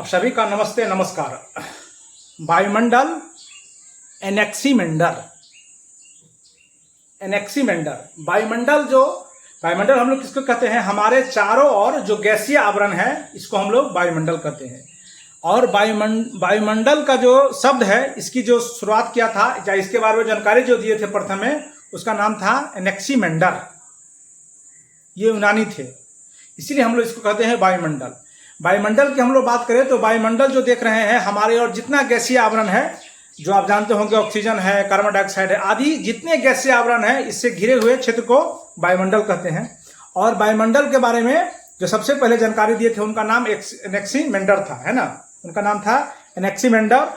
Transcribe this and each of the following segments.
आप सभी का नमस्ते नमस्कार। वायुमंडल एनेक्सीमेंडर वायुमंडल हम लोग किसको कहते हैं? हमारे चारों ओर जो गैसीय आवरण है इसको हम लोग वायुमंडल कहते हैं। और वायुमंडल का जो शब्द है इसकी जो शुरुआत किया था या इसके बारे में जानकारी जो दिए थे प्रथम में, उसका नाम था एनेक्सीमेंडर। ये यूनानी थे, इसीलिए हम लोग इसको कहते हैं वायुमंडल। वायुमंडल की हम लोग बात करें तो वायुमंडल जो देख रहे हैं हमारे और जितना गैसीय आवरण है, जो आप जानते होंगे ऑक्सीजन है, कार्बन डाइऑक्साइड है आदि जितने गैसीय आवरण है, इससे घिरे हुए क्षेत्र को वायुमंडल कहते हैं। और वायुमंडल के बारे में जो सबसे पहले जानकारी दिए थे उनका नाम एनेक्सीमेंडर था, है ना। उनका नाम था एनेक्सीमेंडर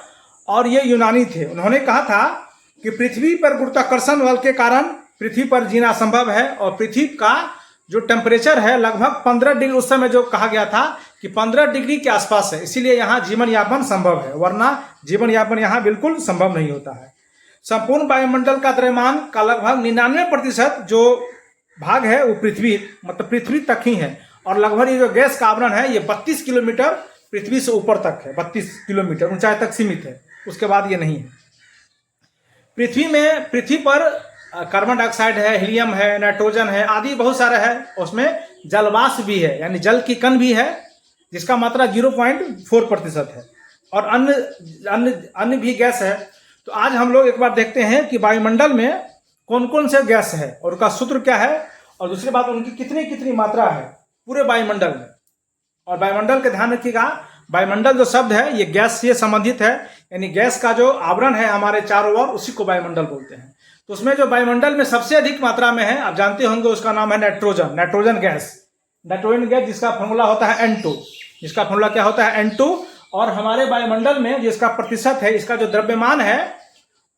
और ये यूनानी थे। उन्होंने कहा था कि पृथ्वी पर गुरुत्वाकर्षण बल के कारण पृथ्वी पर जीना संभव है और पृथ्वी का जो टेम्परेचर है लगभग 15 डिग्री, उस समय जो कहा गया था कि 15 डिग्री के आसपास है, इसीलिए यहाँ जीवन यापन संभव है, वरना जीवन यापन यहाँ बिल्कुल संभव नहीं होता है। संपूर्ण वायुमंडल का द्रव्यमान का लगभग 99% जो भाग है वो पृथ्वी मतलब पृथ्वी तक ही है। और लगभग ये जो गैस का आवरण है ये 32 किलोमीटर पृथ्वी से ऊपर तक है, 32 किलोमीटर ऊंचाई तक सीमित है, उसके बाद ये नहीं है। पृथ्वी पर कार्बन डाइऑक्साइड है, हीलियम है, नाइट्रोजन है आदि बहुत सारे है। उसमें जलवाष्प भी है, यानी जल की कण भी है जिसका मात्रा 0.4% है। और अन्य भी गैस है। तो आज हम लोग एक बार देखते हैं कि वायुमंडल में कौन कौन से गैस है और उनका सूत्र क्या है, और दूसरी बात उनकी कितनी कितनी मात्रा है पूरे वायुमंडल में। और वायुमंडल के ध्यान रखिएगा, वायुमंडल जो शब्द है ये गैस से संबंधित है, यानी गैस का जो आवरण है हमारे चारों ओर उसी को वायुमंडल बोलते हैं। तो उसमें जो वायुमंडल में सबसे अधिक मात्रा में है आप जानते होंगे, उसका नाम है नाइट्रोजन गैस जिसका फॉर्मूला होता है N2। जिसका फॉर्मूला क्या होता है? N2। और हमारे वायुमंडल में जिसका प्रतिशत है, इसका जो द्रव्यमान है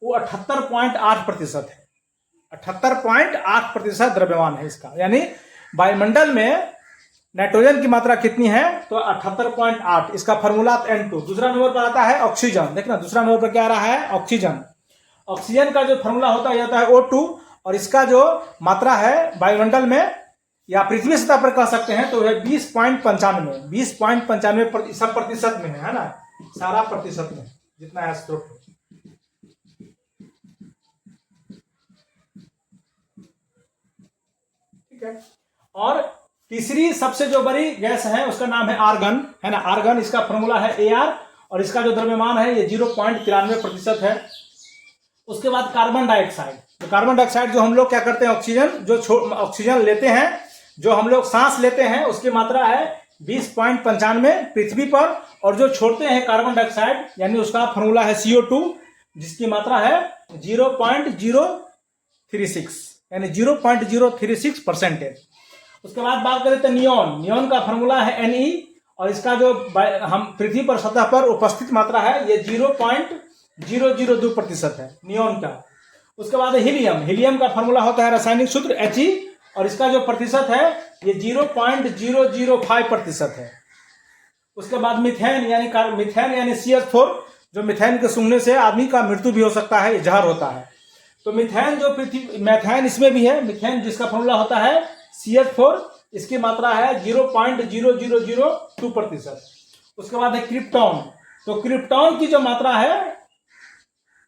वो 78.8% है। 78.8% द्रव्यमान है इसका, यानी वायुमंडल में नाइट्रोजन की मात्रा कितनी है तो 78.8। इसका फॉर्मूला N2। दूसरा नंबर पर आता है ऑक्सीजन। देखना दूसरा नंबर पर क्या आ रहा है? ऑक्सीजन का जो फॉर्मूला होता है O2 और इसका जो मात्रा है वायुमंडल में या पृथ्वी सतह पर कह सकते हैं तो है 20.95 सब प्रतिशत में है ना, सारा प्रतिशत में जितना है स्रोत। ठीक है। और तीसरी सबसे जो बड़ी गैस है उसका नाम है आर्गन, है ना। आर्गन, इसका फॉर्मूला है Ar और इसका जो द्रव्यमान है ये 0.93% है। उसके बाद कार्बन डाइऑक्साइड। तो कार्बन डाइऑक्साइड जो हम लोग क्या करते हैं, ऑक्सीजन लेते हैं, जो हम लोग सांस लेते हैं उसकी मात्रा है 20.95 पृथ्वी पर। और जो छोड़ते हैं कार्बन डाइऑक्साइड यानी उसका फॉर्मूला है CO2 जिसकी मात्रा है 0.036 यानी 0.036%। उसके बाद बात करें तो नियोन का फॉर्मूला है Ne और इसका जो हम पृथ्वी पर सतह पर उपस्थित मात्रा है ये 0.002% है नियोन का। उसके बाद हीलियम का फॉर्मूला होता है रासायनिक सूत्र He और इसका जो प्रतिशत है ये 0.005% है। उसके बाद मीथेन यानी CH4, जो मीथेन के सूंघने से आदमी का मृत्यु भी हो सकता है, ये जहर होता है। तो मीथेन इसमें भी है, मीथेन जिसका फॉर्मूला होता है CH4, इसकी मात्रा है 0.0002%। उसके बाद है क्रिप्टॉन। तो क्रिप्टॉन की जो मात्रा है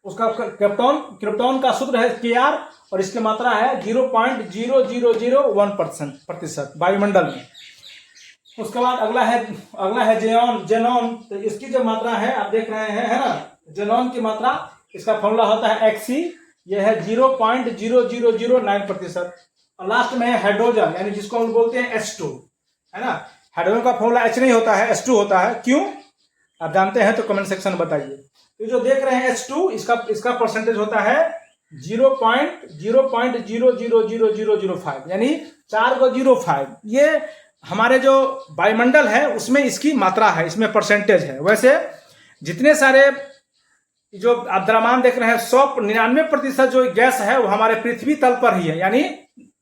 उसका क्रिप्टॉन का सूत्र है Kr और इसकी मात्रा है 0.0001% वायुमंडल में। उसके बाद अगला है जेनॉन। तो इसकी जो मात्रा है आप देख रहे हैं, है ना, जेनॉन की मात्रा, इसका फॉर्मूला होता है Xc, यह है 0.0009%। और लास्ट में है हाइड्रोजन यानी जिसको हम बोलते हैं H2, है ना। हाइड्रोजन का फॉर्मूला H नहीं होता है, H2 होता है। क्यों आप जानते हैं तो कमेंट सेक्शन में बताइए। तो जो देख रहे हैं H2, इसका परसेंटेज होता है 0.00005 यानी 405। ये हमारे जो वायुमंडल है उसमें इसकी मात्रा है, इसमें परसेंटेज है। वैसे जितने सारे जो आप द्रव्यमान देख रहे हैं 99% जो गैस है वो हमारे पृथ्वी तल पर ही है, यानी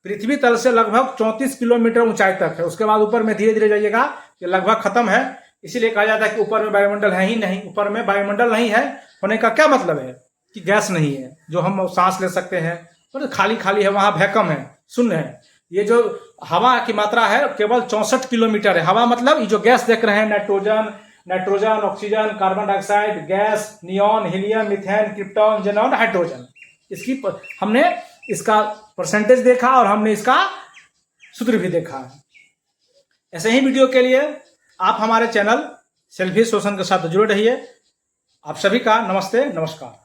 पृथ्वी तल से लगभग 34 किलोमीटर ऊंचाई तक है। उसके बाद ऊपर में धीरे धीरे जाइएगा ये लगभग खत्म है। इसीलिए कहा जाता है कि ऊपर में वायुमंडल है ही नहीं। ऊपर में वायुमंडल नहीं है होने का क्या मतलब है कि गैस नहीं है जो हम सांस ले सकते हैं, तो खाली है, वहां वैक्यूम है, शून्य है। ये जो हवा की मात्रा है केवल 64 किलोमीटर है। हवा मतलब ये जो गैस देख रहे हैं nitrogen, nitrogen, oxygen, carbon dioxide, gas, neon, helium, methane, krypton, xenon, hydrogen. हमने इसका परसेंटेज देखा और हमने इसका सूत्र भी देखा है। ऐसे ही वीडियो के लिए आप हमारे चैनल सेल्फी शोषण के साथ जुड़े रहिए। आप सभी का नमस्ते, नमस्कार।